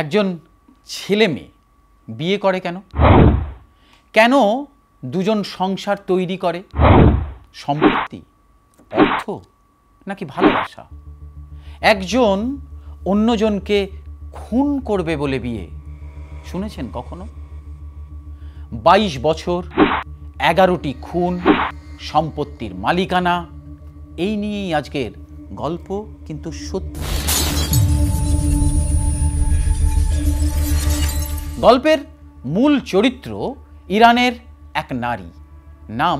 একজন ছেলে মেয়ে বিয়ে করে কেন? কেন দুজন সংসার তৈরি করে? সম্পত্তি, অর্থ নাকি ভালোবাসা? একজন অন্যজনকে খুন করবে বলে বিয়ে শুনেছেন কখনো? 22 বছর, 11টি খুন, সম্পত্তির মালিকানা, এই নিয়েই আজকের গল্প, কিন্তু সত্যি। গল্পের মূল চরিত্র ইরানের এক নারী, নাম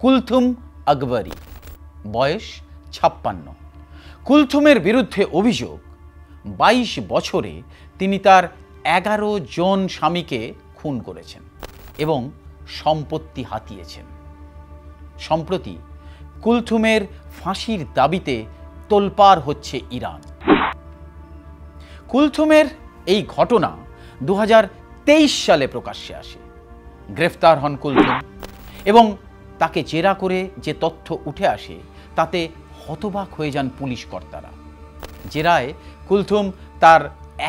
কুলথুম আকবরী, বয়স 56। কুলথুমের বিরুদ্ধে অভিযোগ 22 বছরে তিনি তার 11 জন স্বামীকে খুন করেছেন এবং সম্পত্তি হাতিয়েছেন। সম্প্রতি কুলথুমের ফাঁসির দাবিতে তোলপাড় হচ্ছে ইরান। কুলথুমের এই ঘটনা 2023 সালে প্রকাশ্যে আসে। গ্রেফতার হন কুলথুম এবং তাকে জেরা করে যে তথ্য উঠে আসে তাতে হতবাক হয়ে যান পুলিশ কর্তারা। জেরায় কুলথুম তার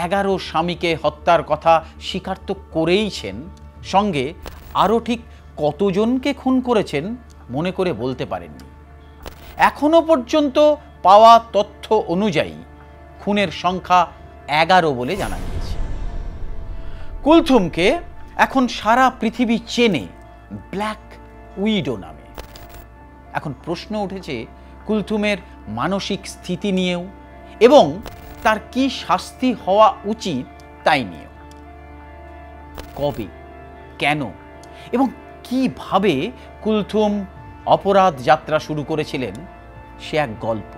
11 স্বামীকে হত্যার কথা স্বীকার তো করেইছেন, সঙ্গে আরও ঠিক কতজনকে খুন করেছেন মনে করে বলতে পারেননি। এখনো পর্যন্ত পাওয়া তথ্য অনুযায়ী খুনের সংখ্যা 11 বলে জানা গিয়েছে। কুলথুমকে এখন সারা পৃথিবী চেনে ব্ল্যাক উইডো নামে। এখন প্রশ্ন উঠেছে কুলথুমের মানসিক স্থিতি নিয়েও এবং তার কি শাস্তি হওয়া উচিত তাই নিয়েও। কবে, কেন এবং কিভাবে কুলথুম অপরাধ যাত্রা শুরু করেছিলেন সে এক গল্প।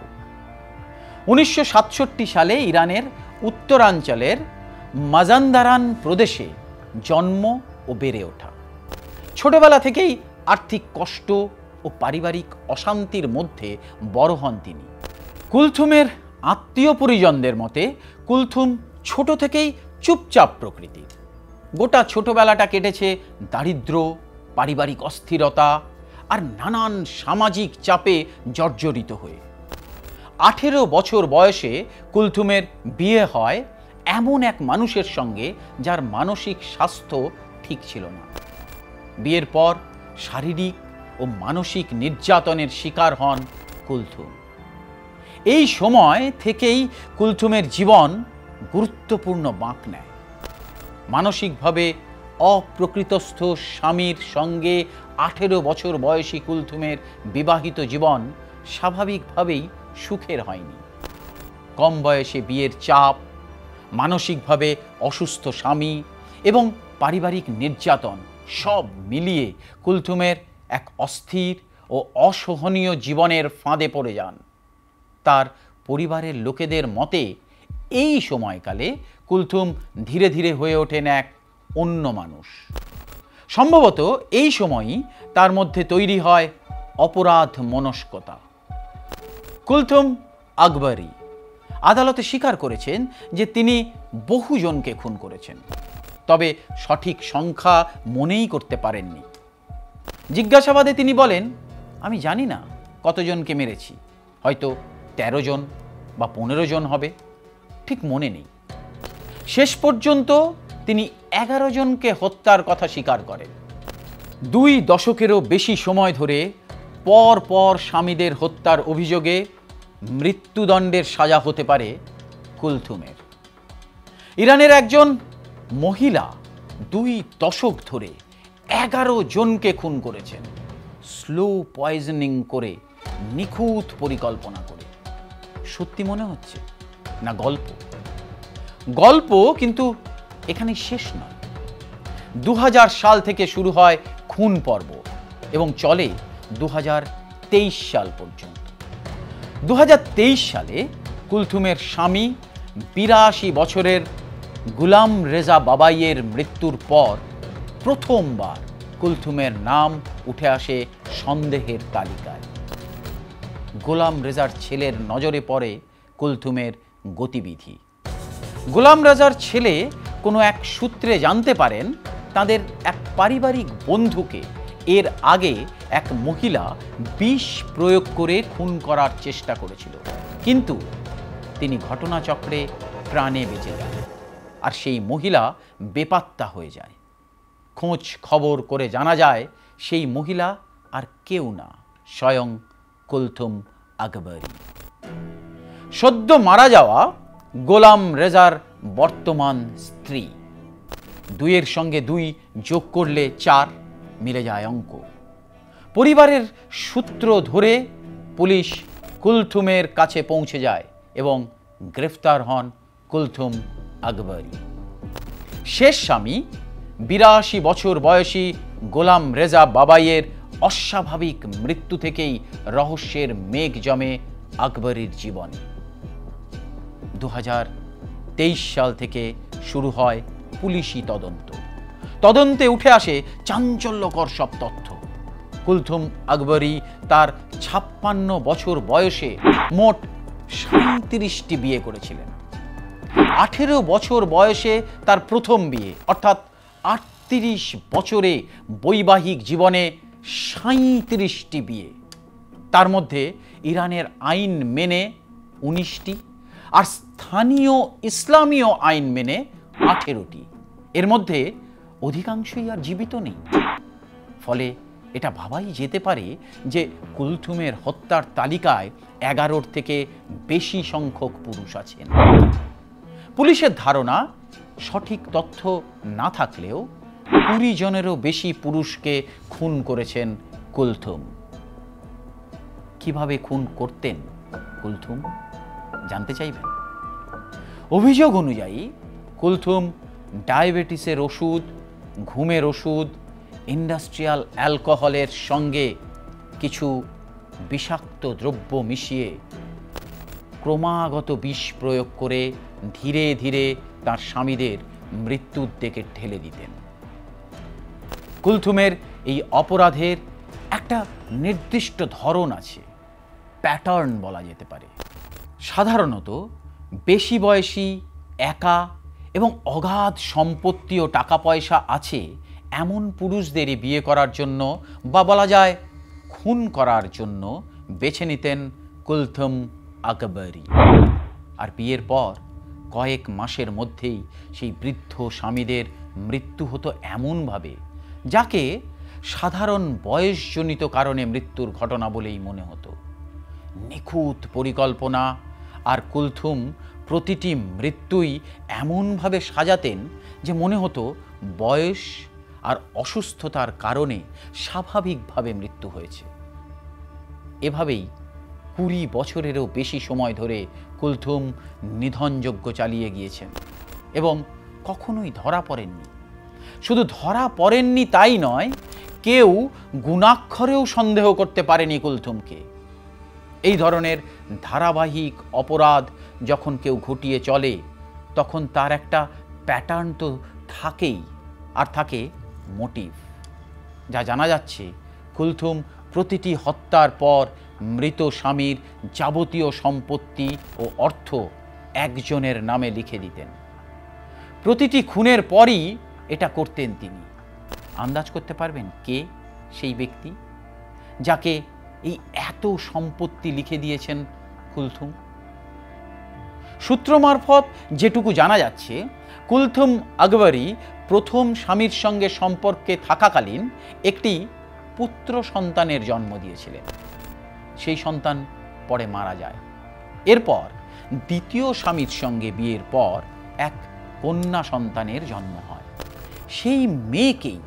1967 সালে ইরানের উত্তরাঞ্চলের মাজান্দারান প্রদেশে জন্ম ও বেড়ে ওঠা। ছোটবেলা থেকেই আর্থিক কষ্ট ও পারিবারিক অশান্তির মধ্যে বড় হন তিনি। কুলথুমের আত্মীয় পরিজনদের মতে কুলথুম ছোট থেকেই চুপচাপ প্রকৃতির। গোটা ছোটবেলাটা কেটেছে দারিদ্র্য, পারিবারিক অস্থিরতা আর নানান সামাজিক চাপে জর্জরিত হয়ে। 18 বছর বয়সে কুলথুমের বিয়ে হয় এমন এক মানুষের সঙ্গে যার মানসিক স্বাস্থ্য ঠিক ছিল না। বিয়ের পর শারীরিক ও মানসিক নির্যাতনের শিকার হন কুলথুম। এই সময় থেকেই কুলথুমের জীবন গুরুত্বপূর্ণ বাঁক নেয়। মানসিকভাবে অপ্রকৃতস্থ স্বামীর সঙ্গে 18 বছর বয়সী কুলথুমের বিবাহিত জীবন স্বাভাবিকভাবেই সুখের হয়নি। কম বয়সে বিয়ের চাপ, মানসিকভাবে অসুস্থ স্বামী এবং পারিবারিক নির্যাতন সব মিলিয়ে কুলথুমের এক অস্থির ও অসহনীয় জীবনের ফাঁদে পড়ে যান। তার পরিবারের লোকেদের মতে এই সময়কালে কুলথুম ধীরে ধীরে হয়ে ওঠেন এক অন্য মানুষ। সম্ভবত এই সময়ই তার মধ্যে তৈরি হয় অপরাধ মনস্কতা। কুলথুম আকবরী আদালতে স্বীকার করেছেন যে তিনি বহুজনকে খুন করেছেন, তবে সঠিক সংখ্যা মনেই করতে পারেননি। জিজ্ঞাসাবাদে তিনি বলেন, আমি জানি না কতজনকে মেরেছি, হয়তো 13 জন বা 15 জন হবে, ঠিক মনে নেই। শেষ পর্যন্ত তিনি 11 জনকে হত্যার কথা স্বীকার করেন। 2 দশকেরও বেশি সময় ধরে পর পর স্বামীদের হত্যার অভিযোগে মৃত্যুদণ্ডের সাজা হতে পারে কুলথুমের। ইরানের একজন মহিলা 2 দশক ধরে 11 জনকে খুন করেছেন, স্লো পয়জনিং করে, নিখুঁত পরিকল্পনা করে। সত্যি মনে হচ্ছে না গল্প? গল্প কিন্তু এখানে শেষ নয়। 2000 সাল থেকে শুরু হয় খুন পর্ব এবং চলে 2023 সাল পর্যন্ত। 2023 সালে কুলথুমের স্বামী 82 বছরের গুলাম রেজা বাবাইয়ের মৃত্যুর পর প্রথমবার কুলথুমের নাম উঠে আসে সন্দেহের তালিকায়। গোলাম রেজার ছেলের নজরে পড়ে কুলথুমের গতিবিধি। গোলাম রেজার ছেলে কোনো এক সূত্রে জানতে পারেন তাদের এক পারিবারিক বন্ধুকে এর আগে এক মহিলা বিষ প্রয়োগ করে খুন করার চেষ্টা করেছিল, কিন্তু তিনি ঘটনাচক্রে প্রাণে বেঁচে যান। আর সেই মহিলা বেপাত্তা হয়ে যায়। খোঁজ খবর করে জানা যায় সেই মহিলা আর কেউ না, স্বয়ং কুলথুম আকবরী। সদ্য মারা যাওয়া গোলাম রেজার বর্তমান স্ত্রী। 2-এর সঙ্গে 2 যোগ করলে 4 মিলে যায় অঙ্ক। পরিবারের সূত্র ধরে পুলিশ কুলথুমের কাছে পৌঁছে যায় এবং গ্রেফতার হন কুলথুম আকবরী। শেষ স্বামী 82 বছর বয়সী গোলাম রেজা বাবাইয়ের অস্বাভাবিক মৃত্যু থেকেই রহস্যের মেঘ জমে আকবরীর জীবনে। 2023 সাল থেকে শুরু হয় পুলিশি তদন্ত। তদন্তে উঠে আসে চাঞ্চল্যকর সব তথ্য। কুলথুম আকবরী তার 56 বছর বয়সে মোট 37টি বিয়ে করেছিলেন। 18 বছর বয়সে তার প্রথম বিয়ে, অর্থাৎ 38 বছরে বৈবাহিক জীবনে 37টি বিয়ে। তার মধ্যে ইরানের আইন মেনে 19টি আর স্থানীয় ইসলামীয় আইন মেনে 18টি। এর মধ্যে অধিকাংশই আর জীবিত নেই। ফলে এটা ভাবাই যেতে পারে যে কুলথুমের হত্যার তালিকায় 11 থেকে বেশি সংখ্যক পুরুষ আছেন। পুলিশের ধারণা, সঠিক তথ্য না থাকলেও 20 জনেরও বেশি পুরুষকে খুন করেছেন কুলথুম। কিভাবে খুন করতেন কুলথুম জানতে চাইবেন? অভিযোগ অনুযায়ী কুলথুম ডায়াবেটিসের ওষুধ, ঘুমের ওষুধ, ইন্ডাস্ট্রিয়াল অ্যালকোহলের সঙ্গে কিছু বিষাক্ত দ্রব্য মিশিয়ে ক্রমাগত বিষ প্রয়োগ করে ধীরে ধীরে তার স্বামীদের মৃত্যুর দিকে ঠেলে দিতেন। কুলথুমের এই অপরাধের একটা নির্দিষ্ট ধরন আছে, প্যাটার্ন বলা যেতে পারে। সাধারণত বেশি বয়সী, একা এবং অগাধ সম্পত্তি ও টাকা পয়সা আছে এমন পুরুষদেরই বিয়ে করার জন্য বা বলা যায় খুন করার জন্য বেছে নিতেন কুলথুম আকবরী। আর বিয়ের পর কয়েক মাসের মধ্যেই সেই বৃদ্ধ স্বামীদের মৃত্যু হতো এমনভাবে যাকে সাধারণ বয়সজনিত কারণে মৃত্যুর ঘটনা বলেই মনে হতো। নিখুঁত পরিকল্পনা আর কুলথুম প্রতিটি মৃত্যুই এমনভাবে সাজাতেন যে মনে হতো বয়স আর অসুস্থতার কারণে স্বাভাবিকভাবে মৃত্যু হয়েছে। এভাবেই 20 বছরেরও বেশি সময় ধরে কুলথুম নিধনযজ্ঞ চালিয়ে গিয়েছেন এবং কখনোই ধরা পড়েননি। শুধু ধরা পড়েননি তাই নয়, কেউ গুণাক্ষরেও সন্দেহ করতে পারেনি কুলথুমকে। এই ধরনের ধারাবাহিক অপরাধ যখন কেউ ঘটিয়ে চলে তখন তার একটা প্যাটার্ন তো থাকেই, আর থাকে মোটিভ। যা জানা যাচ্ছে, কুলথুম প্রতিটি হত্যার পর মৃত স্বামীর যাবতীয় সম্পত্তি ও অর্থ একজনের নামে লিখে দিতেন। প্রতিটি খুনের পরই এটা করতেন তিনি। আন্দাজ করতে পারবেন কে সেই ব্যক্তি যাকে এই এত সম্পত্তি লিখে দিয়েছেন কুলথুম? সূত্র মারফত যেটুকু জানা যাচ্ছে, কুলথুম আকবরী প্রথম স্বামীর সঙ্গে সম্পর্কে থাকাকালীন একটি পুত্র সন্তানের জন্ম দিয়েছিলেন। সেই সন্তান পরে মারা যায়। এরপর দ্বিতীয় স্বামীর সঙ্গে বিয়ের পর এক কন্যা সন্তানের জন্ম হয়। সেই মেয়েকেই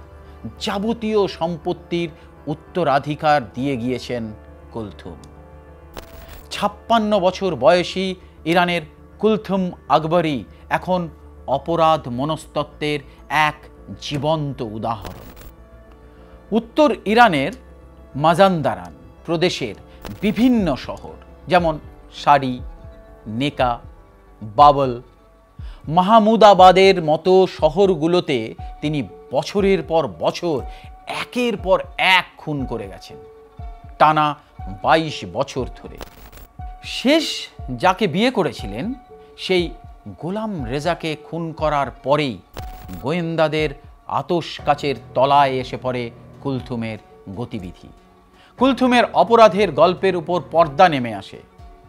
যাবতীয় সম্পত্তির উত্তরাধিকার দিয়ে গিয়েছেন কুলথুম। 56 বছর বয়সী ইরানের কুলথুম আকবরী এখন অপরাধ মনস্তত্ত্বের এক জীবন্ত উদাহরণ। উত্তর ইরানের মাজান্দারান প্রদেশের বিভিন্ন শহর যেমন সারি, নেকা, বাবল, মাহমুদাবাদের মতো শহরগুলোতে তিনি বছরের পর বছর একের পর এক খুন করে গেছেন, টানা 22 বছর ধরে। শেষ যাকে বিয়ে করেছিলেন সেই গোলাম রেজাকে খুন করার পরেই গোয়েন্দাদের আতশ কাচের তলায় এসে পড়ে কুলথুমের গতিবিধি। কুলথুমের অপরাধের গল্পের উপর পর্দা নেমে আসে।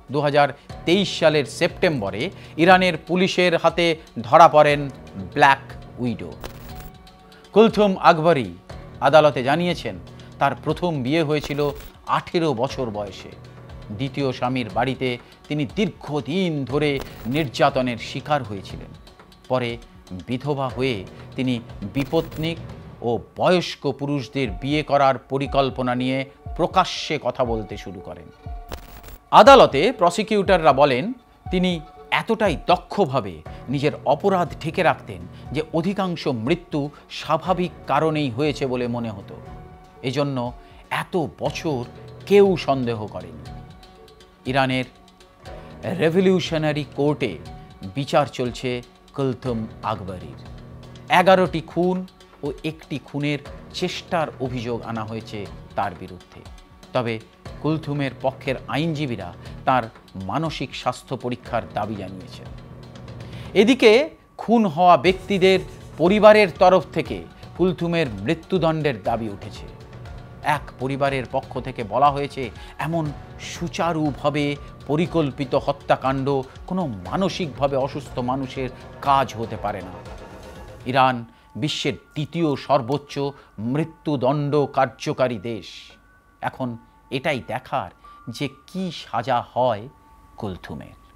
2023 সালের সেপ্টেম্বরে ইরানের পুলিশের হাতে ধরা পড়েন ব্ল্যাক উইডো। কুলথুম আকবরী আদালতে জানিয়েছেন তার প্রথম বিয়ে হয়েছিল 18 বছর বয়সে। দ্বিতীয় স্বামীর বাড়িতে তিনি দীর্ঘদিন ধরে নির্যাতনের শিকার হয়েছিলেন। পরে বিধবা হয়ে তিনি বিপত্নিক ও বয়স্ক পুরুষদের বিয়ে করার পরিকল্পনা নিয়ে প্রকাশ্যে কথা বলতে শুরু করেন। আদালতে প্রসিকিউটররা বলেন তিনি এতটাই দক্ষভাবে নিজের অপরাধ ঢেকে রাখতেন যে অধিকাংশ মৃত্যু স্বাভাবিক কারণেই হয়েছে বলে মনে হতো। এজন্য এত বছর কেউ সন্দেহ করেনি। ইরানের রেভলিউশনারি কোর্টে বিচার চলছে কুলথুম আকবরীর। 11টি খুন ও একটি খুনের চেষ্টার অভিযোগ আনা হয়েছে তার বিরুদ্ধে। তবে কুলথুমের পক্ষের আইনজীবীরা তার মানসিক স্বাস্থ্য পরীক্ষার দাবি জানিয়েছেন। এদিকে খুন হওয়া ব্যক্তিদের পরিবারের তরফ থেকে কুলথুমের মৃত্যুদণ্ডের দাবি উঠেছে। এক পরিবারের পক্ষ থেকে বলা হয়েছে এমন সুচারুভাবে পরিকল্পিত হত্যাকাণ্ড কোনো মানসিকভাবে অসুস্থ মানুষের কাজ হতে পারে না। ইরান বিশ্বের দ্বিতীয় সর্বোচ্চ মৃত্যুদণ্ড কার্যকারী দেশ। এখন এটাই দেখার যে কি সাজা হয় কুলথুমের।